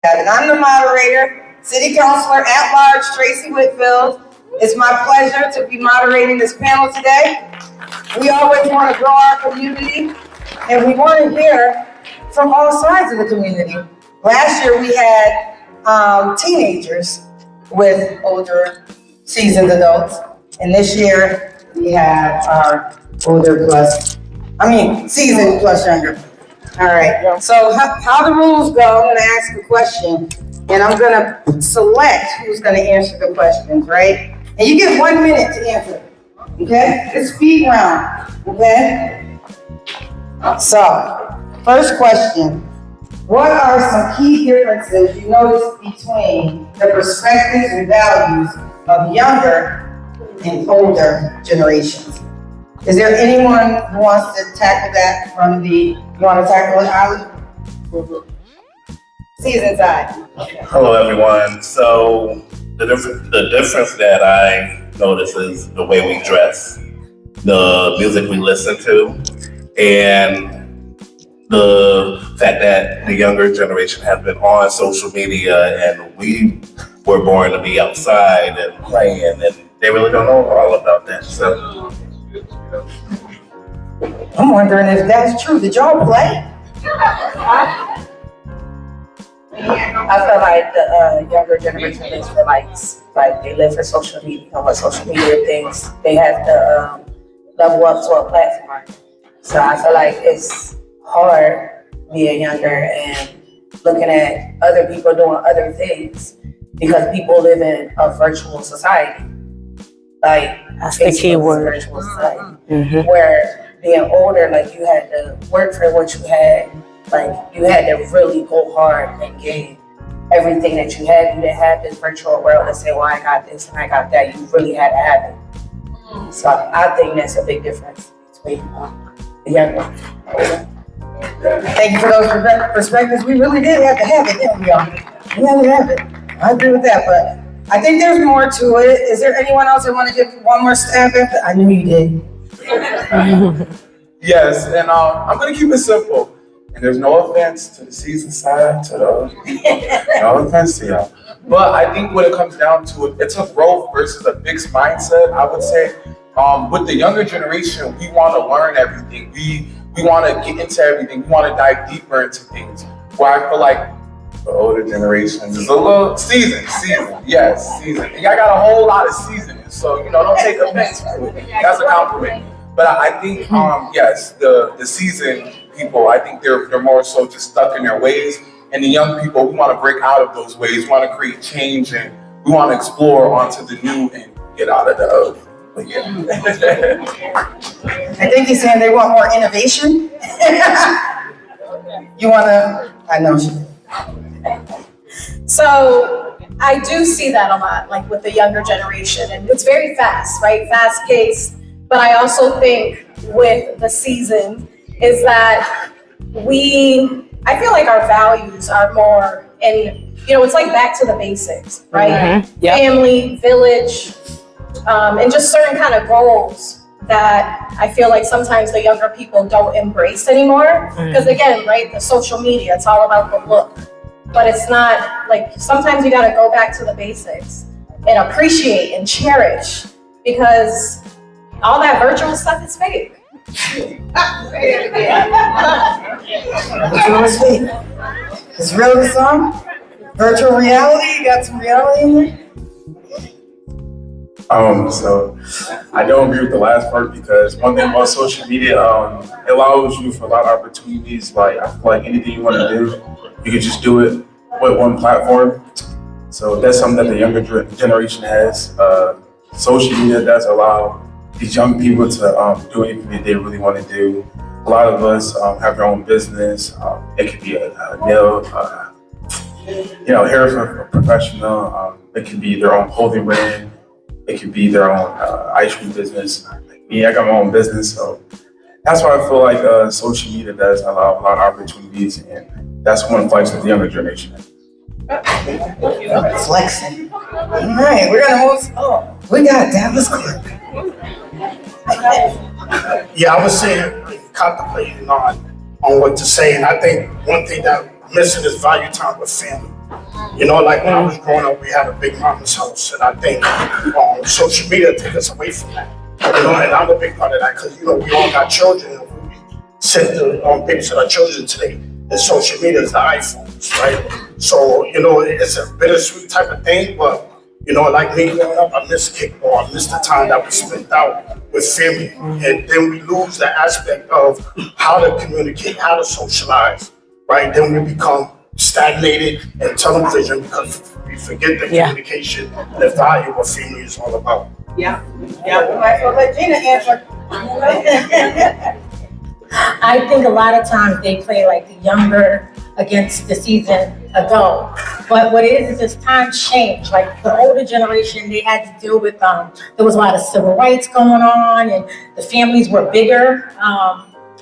And I'm the moderator, City Councilor at Large Tracye Whitfield. It's my pleasure to be moderating this panel today. We always want to grow our community, and we want to hear from all sides of the community. Last year we had teenagers with older seasoned adults, and this year we have our seasoned plus younger. All right, so how the rules go, I'm gonna ask a question, and I'm gonna select who's gonna answer the questions, right? And you get 1 minute to answer, okay? It's speed round, okay? So, first question. What are some key differences you notice between the perspectives and values of younger and older generations? Is there anyone who wants to tackle that you want to tackle it, Ali? Season side. Hello, everyone. So the difference that I notice is the way we dress, the music we listen to, and the fact that the younger generation has been on social media, and we were born to be outside and playing, and they really don't know all about that. So I'm wondering if that's true. Did y'all play? I feel like the younger generation lives for likes. Like they live for social media and what social media thinks. They have to level up to a platform. So I feel like it's hard being younger and looking at other people doing other things because people live in a virtual society. Like that's the key word. Virtual society. Where being older, like you had to work for what you had. Like you had to really go hard and gain everything that you had. You didn't have this virtual world to say, well, I got this and I got that. You really had to have it. So I think that's a big difference between the younger and older. Thank you for those perspectives. We really did have to have it, didn't we? We had to have it. I agree with that, but I think there's more to it. Is there anyone else that want to give one more stab at it? I knew you did. Yes, and I'm going to keep it simple. And there's no offense to the season side, no offense to y'all. But I think when it comes down to it, it's a growth versus a fixed mindset, I would say. With the younger generation, we want to learn everything. We want to get into everything. We want to dive deeper into things. Where I feel like the older generations is a little seasoned. Yes, seasoned. And I got a whole lot of seasoning, so don't take offense to it. That's a compliment. But I think, yes, the seasoned people, I think they're more so just stuck in their ways. And the young people, we want to break out of those ways. We want to create change, and we want to explore onto the new and get out of the old. But yeah. I think he's saying they want more innovation. You want to? I know. So I do see that a lot, like with the younger generation, and it's very fast, right? Fast paced. But I also think with the season is that I feel like our values are more, and it's like back to the basics, right? Mm-hmm. Yep. Family, village, and just certain kind of goals that I feel like sometimes the younger people don't embrace anymore. Because again, right, the social media, it's all about the look. But it's not, like, sometimes you gotta go back to the basics and appreciate and cherish, because all that virtual stuff is fake. Virtual is fake. It's real the song? Virtual reality? You got some reality in there? So I don't agree with the last part, because one thing about social media, it allows you for a lot of opportunities. Like I feel like anything you want to do, you can just do it with one platform. So that's something that the younger generation has. Social media does allow these young people to do anything that they really want to do. A lot of us have their own business. It could be a nail, hair for a professional. It could be their own clothing brand. It could be their own ice cream business. Like me, I got my own business, so that's why I feel like social media does allow a lot of opportunities, and that's one flex that the younger generation has. Flexing. All right, we're gonna move. Oh, we got Dallas Clark. Yeah, I was saying, contemplating on what to say, and I think one thing that I'm missing is value time with family. You know, like when I was growing up, we had a big mama's house, and I think social media took us away from that. You know, and I'm a big part of that because, you know, we all got children, and we send the babysit our children today. And social media is the iPhones, right? So, you know, it's a bittersweet type of thing, but, you know, like me growing up, I miss kickball, I miss the time that we spent out with family. And then we lose the aspect of how to communicate, how to socialize, right? Then we become stagnated in television because we forget the communication and the value of what family is all about. Yeah. Might as well let Gina answer. I think a lot of times they play like the younger against the seasoned adult. But what it is just times change. Like the older generation, they had to deal with, there was a lot of civil rights going on and the families were bigger.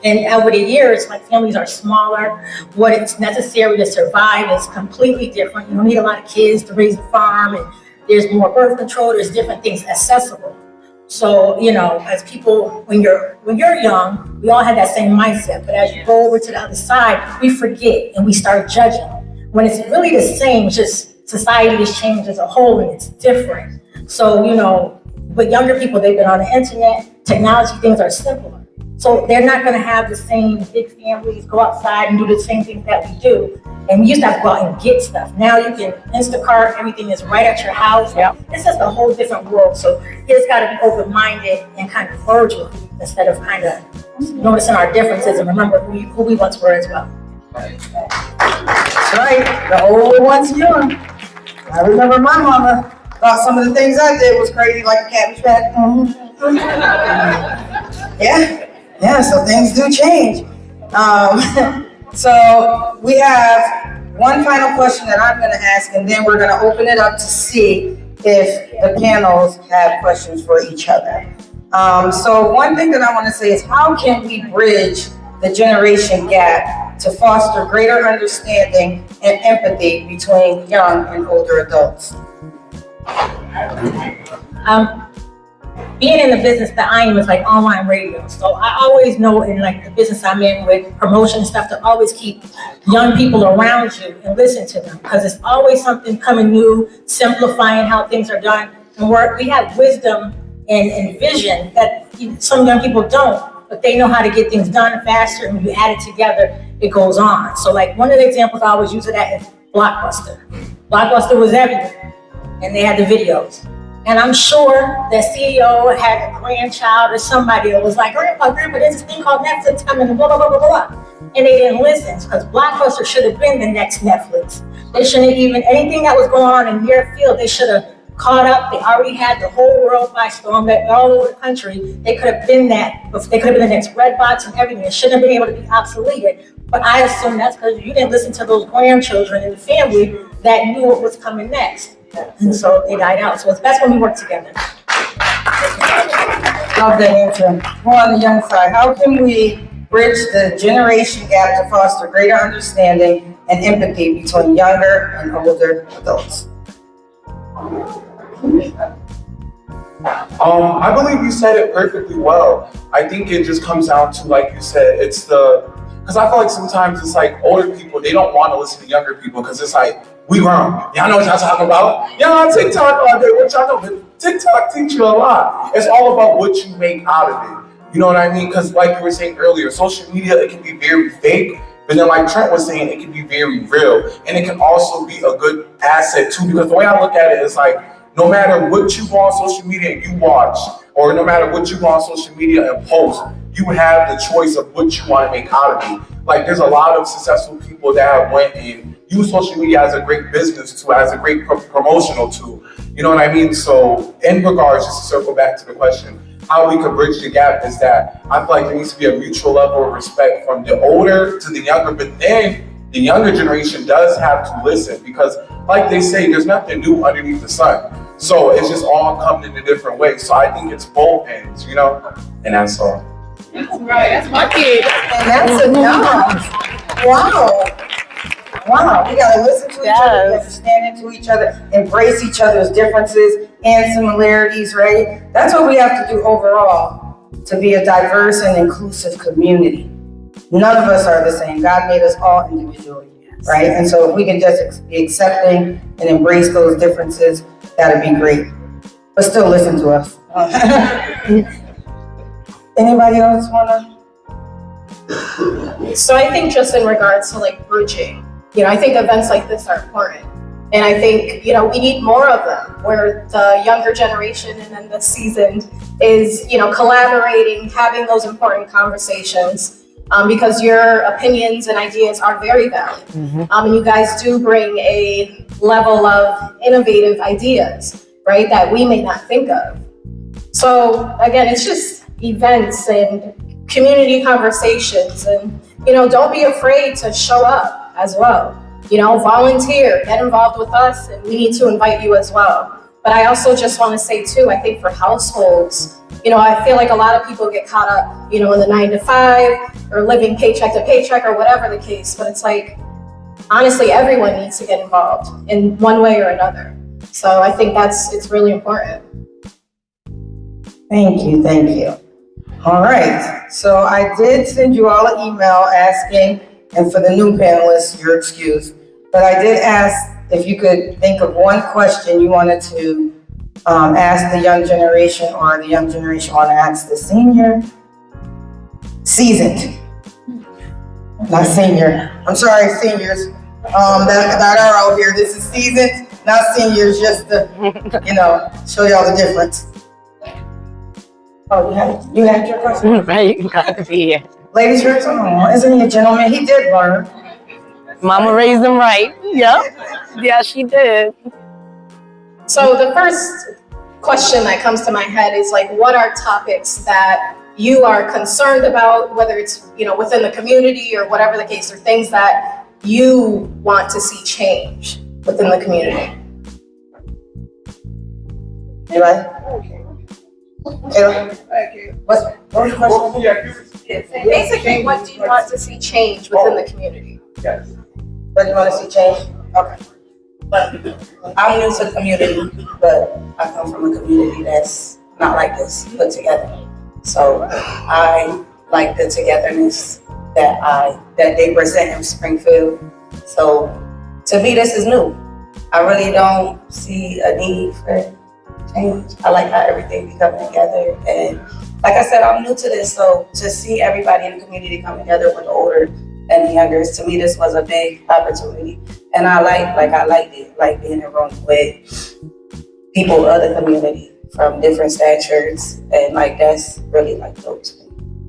And over the years, like families are smaller. What is necessary to survive is completely different. You don't need a lot of kids to raise a farm, and there's more birth control, there's different things accessible. So, you know, as people, when you're young, we all had that same mindset. But as you go over to the other side, we forget and we start judging. When it's really the same, just society has changed as a whole and it's different. So, you know, with younger people, they've been on the internet, technology, things are simpler. So they're not gonna have the same big families, go outside and do the same things that we do. And we used to have to go out and get stuff. Now you can Instacart, everything is right at your house. Yep. It's just a whole different world. So you just gotta be open-minded and kind of merge with it instead of kind of noticing our differences and remember who we once were as well. That's right, the old one's young. I remember my mama thought some of the things I did was crazy, like a cabbage patch. Yeah, so things do change. So we have one final question that I'm gonna ask, and then we're gonna open it up to see if the panels have questions for each other. So one thing that I wanna say is how can we bridge the generation gap to foster greater understanding and empathy between young and older adults? Being in the business that I am is like online radio. So I always know in like the business I'm in with promotion and stuff to always keep young people around you and listen to them because it's always something coming new, simplifying how things are done. And we have wisdom and vision that some young people don't, but they know how to get things done faster, and when you add it together, it goes on. So like one of the examples I always use of that is Blockbuster. Blockbuster was everywhere and they had the videos. And I'm sure the CEO had a grandchild or somebody that was like, Grandpa, there's this thing called Netflix coming and blah, blah, blah, blah, blah. And they didn't listen because Blockbuster should have been the next Netflix. They shouldn't even, anything that was going on in their field, they should have caught up. They already had the whole world by storm, all over the country. They could have been that, they could have been the next Redbox and everything. It shouldn't have been able to be obsoleted. But I assume that's because you didn't listen to those grandchildren in the family that knew what was coming next. And so they died out. So it's best when we work together. Love that answer. More on the young side, how can we bridge the generation gap to foster greater understanding and empathy between younger and older adults? I believe you said it perfectly well. I think it just comes down to, like you said, because I feel like sometimes it's like older people, they don't want to listen to younger people because it's like, we grown. Y'all know what y'all talking about? Y'all on TikTok all day. What y'all know? But TikTok teach you a lot. It's all about what you make out of it. You know what I mean? Because like you were saying earlier, social media, it can be very fake. But then like Trent was saying, it can be very real. And it can also be a good asset too. Because the way I look at it is like, no matter what you go on social media and you watch, or no matter what you go on social media and post, you have the choice of what you want to make out of it. Like there's a lot of successful people that have went and used social media as a great business tool, as a great promotional tool. You know what I mean? So in regards, just to circle back to the question, how we could bridge the gap is that I feel like there needs to be a mutual level of respect from the older to the younger, but then the younger generation does have to listen because like they say, there's nothing new underneath the sun. So it's just all coming in a different way. So I think it's both ends, you know? And that's all. That's right, that's my kid. And that's enough. Wow, we gotta listen to each other, we have to stand into each other, embrace each other's differences and similarities, right? That's what we have to do overall to be a diverse and inclusive community. None of us are the same. God made us all individually. right? And so if we can just be accepting and embrace those differences, that'd be great. But still listen to us. Anybody else wanna? So I think just in regards to like bridging, I think events like this are important. And I think, we need more of them where the younger generation and then the seasoned is, collaborating, having those important conversations, because your opinions and ideas are very valid. And you guys do bring a level of innovative ideas, right, that we may not think of. So again, it's just events and community conversations, and, don't be afraid to show up as well. Volunteer, get involved with us, and we need to invite you as well. But I also just want to say too, I think for households, I feel like a lot of people get caught up, in the 9 to 5 or living paycheck to paycheck or whatever the case. But it's like, honestly, everyone needs to get involved in one way or another. So I think it's really important. Thank you. All right, so I did send you all an email asking, and for the new panelists, you're excused, but I did ask if you could think of one question you wanted to ask the young generation, or the young generation want to ask the seasoned, not senior. I'm sorry, seniors that are out here. This is seasoned, not seniors, just to, show y'all the difference. Oh, you had your question? Right, you got to be here. Ladies first, isn't he a gentleman? He did learn. Mama raised him right. Yep. Yeah, she did. So the first question that comes to my head is like, what are topics that you are concerned about, whether it's, within the community or whatever the case, or things that you want to see change within the community? Kayla? What's the question? Basically, what do you want to see change within the community? Yes. What do you want to see change? Okay. I'm new to the community, but I come from a community that's not like this, put together. So I like the togetherness that they present in Springfield. So to me, this is new. I really don't see a need for change. I like how everything be coming together, and like I said, I'm new to this, so to see everybody in the community come together with the older and the younger, to me, this was a big opportunity, and I liked it, like being in a room with people of the community from different statures, and like that's really like dope to me.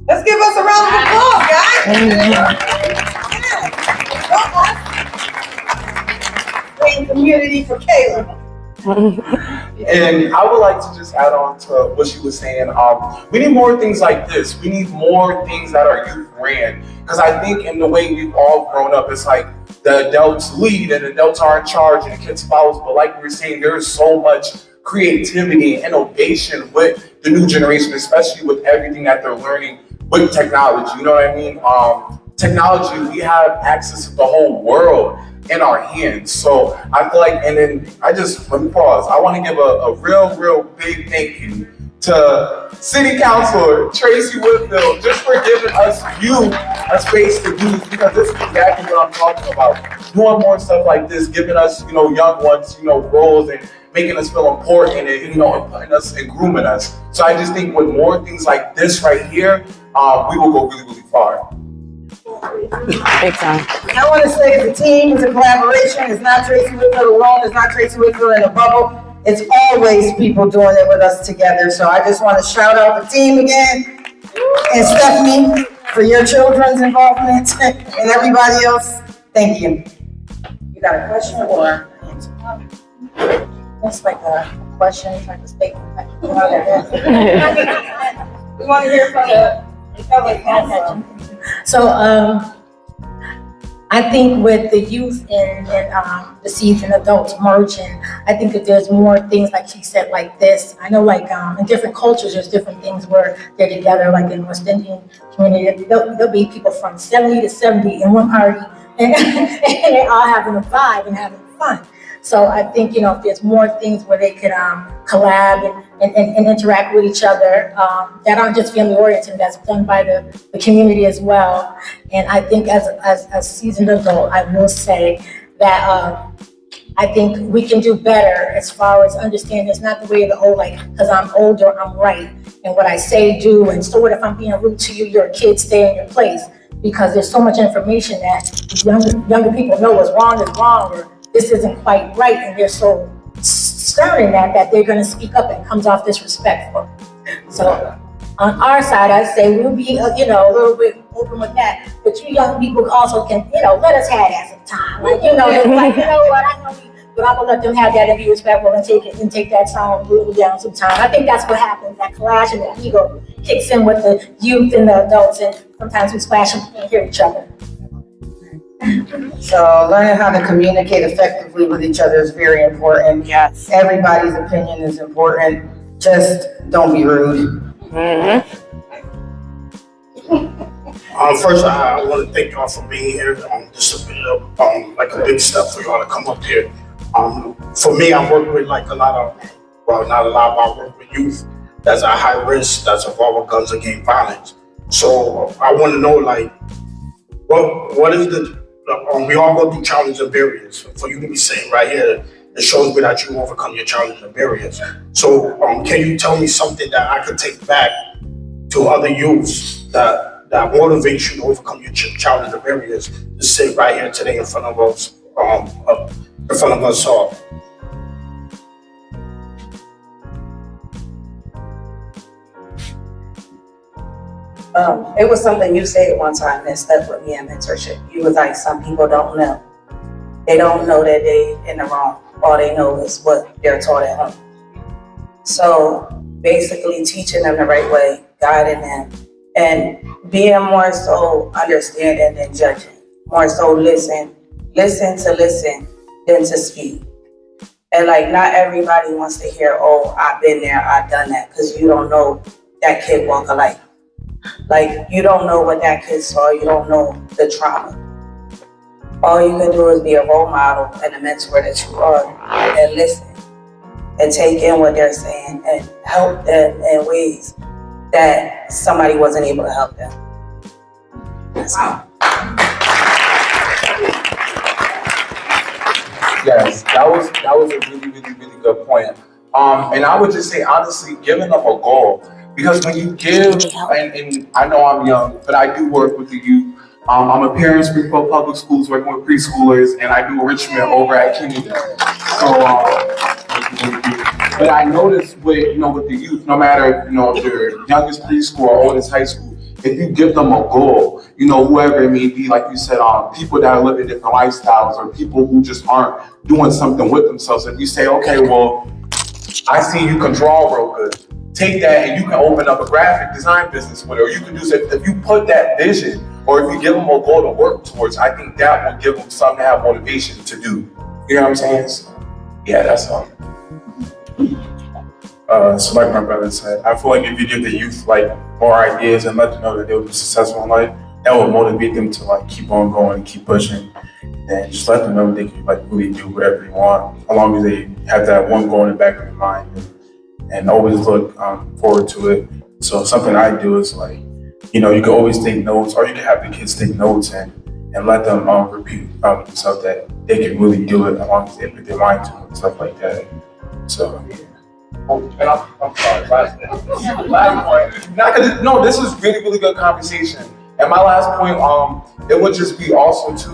Let's give us a round of applause, guys. Great community for Kayla. And I would like to just add on to what she was saying. We need more things like this. We need more things that are youth ran. Because I think in the way we've all grown up, it's like the adults lead and the adults are in charge and the kids follow. But like we were saying, there is so much creativity and innovation with the new generation, especially with everything that they're learning with technology. You know what I mean? Technology, we have access to the whole world in our hands. So I feel like, and then let me pause. I want to give a real big thank you to City Councilor Tracye Whitfield, just for giving us a space to do this, because this is exactly what I'm talking about. Doing more stuff like this, giving us, young ones, roles, and making us feel important, and, and putting us and grooming us. So I just think with more things like this right here, we will go really, really far. Big time. I want to say it's a team, it's a collaboration. It's not Tracye Whitfield alone. It's not Tracye Whitfield in a bubble. It's always people doing it with us together. So I just want to shout out the team again, and Stephanie for your children's involvement, and everybody else. Thank you. You got a question or answer? That's like a question, like a statement. We want to hear from the public. So, I think with the youth and the seasoned adults merging, I think that there's more things, like she said, like this. I know, like in different cultures, there's different things where they're together. Like in West Indian community, there'll be people from 70 to 70 in one party, and they're all having a vibe and having fun. So I think, if there's more things where they could collab and interact with each other, that aren't just family oriented, that's done by the community as well. And I think as a seasoned adult, I will say that I think we can do better as far as understanding it's not the way of the old, like, because I'm older, I'm right. And what I say, do, and so what if I'm being rude to you, you're a kid, stay in your place. Because there's so much information that younger people know is wrong, or this isn't quite right, and they're so stern in that they're gonna speak up and comes off disrespectful. So on our side, I say we'll be, a little bit open with that, but you young people also can, let us have that some time. Like, what, I know but I'm gonna let them have that and be respectful and take that song a little down some time. I think that's what happens, that clash and the ego kicks in with the youth and the adults, and sometimes we splash and can't hear each other. So learning how to communicate effectively with each other is very important. Yes. Everybody's opinion is important. Just don't be rude. First, I want to thank y'all for being here. This has been a big step for y'all to come up here. For me, I work with not a lot, but I work with youth that's at high risk, that's involved with guns and gang violence. So I want to know, what is we all go through challenges and barriers. For you to be saying right here, it shows me that you overcome your challenges and barriers. So can you tell me something that I could take back to other youths that motivates you to overcome your challenges and barriers to sit right here today in front of us, all? It was something you said one time that stuck with me in mentorship. You was like, some people don't know. They don't know that they in the wrong. All they know is what they're taught at home. So basically teaching them the right way, guiding them, and being more so understanding than judging. More so listen than to speak. And not everybody wants to hear, oh, I've been there, I've done that, because you don't know that kid walk of life. You don't know what that kid saw, you don't know the trauma. All you can do is be a role model and a mentor that you are, and listen and take in what they're saying and help them in ways that somebody wasn't able to help them. Wow. Yes, that was a really, really, really good point. And I would just say, honestly, giving them a goal. Because when you give, and I know I'm young, but I do work with the youth. I'm a parent in Whitfield Public Schools working with preschoolers, and I do enrichment over at Kayla. But I noticed with the youth, no matter if they're youngest preschool or oldest high school, if you give them a goal, whoever it may be, like you said, people that are living different lifestyles or people who just aren't doing something with themselves. If you say, okay, well, I see you can draw real good. Take that and you can open up a graphic design business with it, or you can do if you put that vision, or if you give them a goal to work towards, I think that will give them something to have motivation to do. You know what I'm saying? So, yeah, that's all. So like my brother said, I feel like if you give the youth more ideas and let them know that they'll be successful in life, that will motivate them to keep on going and keep pushing, and just let them know they can really do whatever they want, as long as they have that one goal in the back of their mind and always look forward to it. So something I do is you can always take notes, or you can have the kids take notes and let them repeat themselves that they can really do it, as long as they put their mind to it and stuff like that. So yeah. Oh, and I'm sorry, last point. No, this was really, really good conversation. And my last point, it would just be also to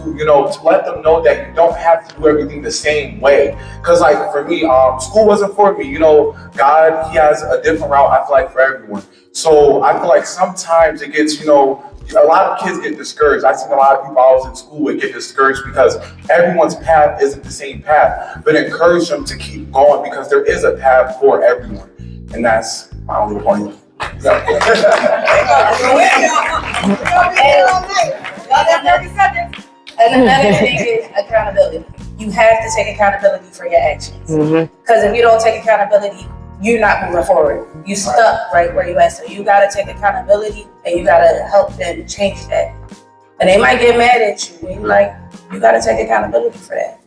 let them know that you don't have to do everything the same way. Cause for me, school wasn't for me. God, He has a different route, I feel for everyone. So I feel sometimes it gets, a lot of kids get discouraged. I've seen a lot of people I was in school with get discouraged because everyone's path isn't the same path. But encourage them to keep going, because there is a path for everyone. And that's my only point. And another thing is accountability. You have to take accountability for your actions. Because if you don't take accountability, you're not moving forward. You stuck right where you at. So you gotta take accountability and you gotta help them change that. And they might get mad at you. And you gotta take accountability for that.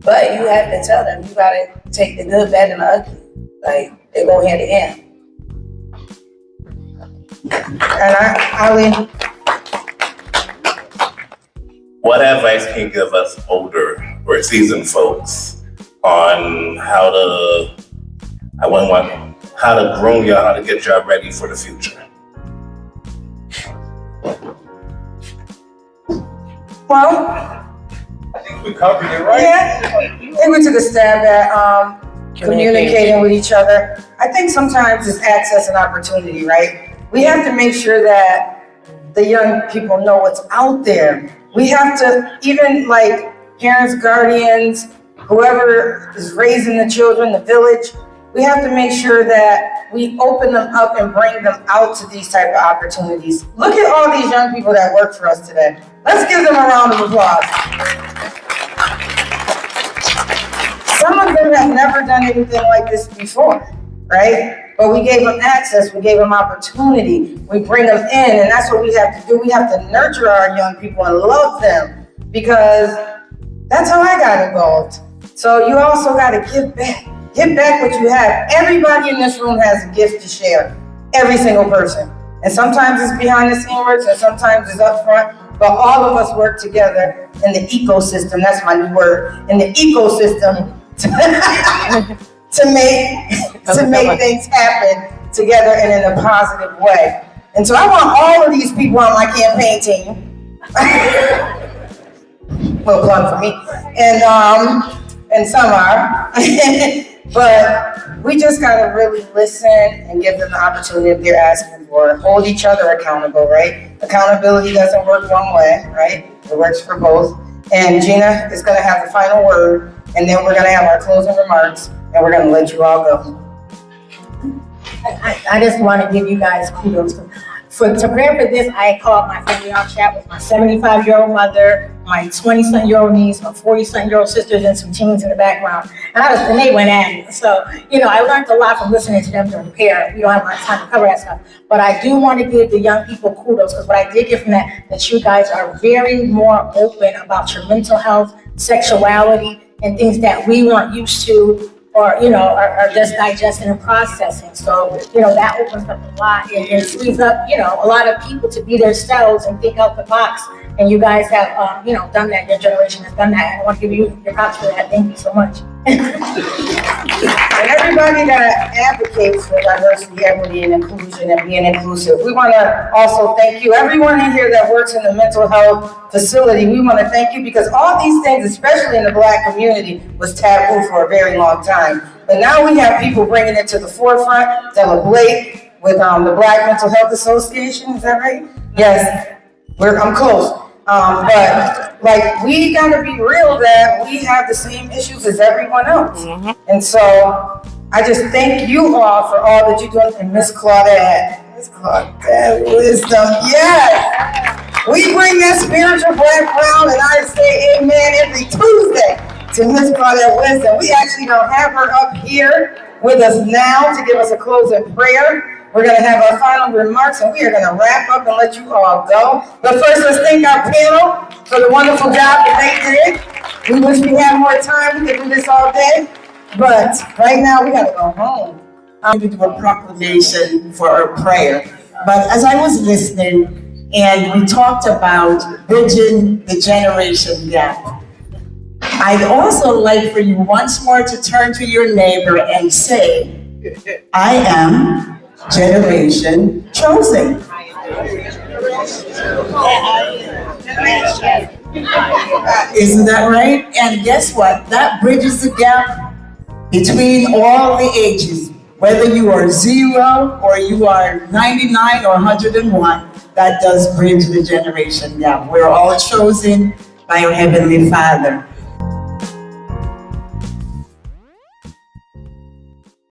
But you have to tell them, you gotta take the good, bad, and the ugly. Like, they go hand in hand. And I What advice can you give us older or seasoned folks on how to groom y'all, how to get y'all ready for the future? well, I think we covered it, right? yeah, I think we took a stab at communicating with each other. I think sometimes it's access and opportunity, right? We have to make sure that the young people know what's out there. We have to, even like parents, guardians, whoever is raising the children, the village, we have to make sure that we open them up and bring them out to these type of opportunities. Look at all these young people that work for us today. Let's give them a round of applause. Some of them have never done anything like this before, right? But we gave them access, we gave them opportunity, we bring them in, and that's what we have to do. We have to nurture our young people and love them, because that's how I got involved. So you also got to give back. Give back what you have. Everybody in this room has a gift to share. Every single person. And sometimes it's behind the scene works and sometimes it's up front. But all of us work together in the ecosystem. That's my new word. In the ecosystem to make things happen together and in a positive way. And so I want all of these people on my campaign team. Well, plug for me. And some are. But we just gotta really listen and give them the opportunity if they're asking for it. Hold each other accountable, right? Accountability doesn't work one way, right? It works for both. And Gina is gonna have the final word, and then we're gonna have our closing remarks, and we're gonna let you all go. I just want to give you guys kudos. To prepare for this, I called my family on chat with my 75-year-old mother, my 20-something-year-old niece, my 40-something-year-old sisters, and some teens in the background. And they went at it. So, I learned a lot from listening to them to prepare. We don't have a lot of time to cover that stuff. But I do want to give the young people kudos, because what I did get from that you guys are very more open about your mental health, sexuality, and things that we weren't used to, or, are just digesting and processing. So, that opens up a lot and frees up, a lot of people to be themselves and think out the box. And you guys have, done that. Your generation has done that. I want to give you your props for that. Thank you so much. And everybody that advocates for diversity, equity, and inclusion and being inclusive, we want to also thank you. Everyone in here that works in the mental health facility, we want to thank you, because all these things, especially in the Black community, was taboo for a very long time. But now we have people bringing it to the forefront. Della Blake with the Black Mental Health Association, is that right? Yes, I'm close. But we gotta be real that we have the same issues as everyone else. Mm-hmm. And so I just thank you all for all that you're doing. And Miss Claudette, wisdom, yes. We bring that spiritual background, and I say amen every Tuesday to Miss Claudette Wisdom. We actually don't have her up here with us now to give us a closing prayer. We're going to have our final remarks, and we are going to wrap up and let you all go. But first, let's thank our panel for the wonderful job that they did. We wish we had more time. We could do this all day. But right now, we got to go home. I'm going to do a proclamation for a prayer. But as I was listening, and we talked about bridging the generation gap, I'd also like for you once more to turn to your neighbor and say, I am generation chosen. Isn't that right? And guess what? That bridges the gap between all the ages. Whether you are 0 or you are 99 or 101, that does bridge the generation gap. We're all chosen by our Heavenly Father.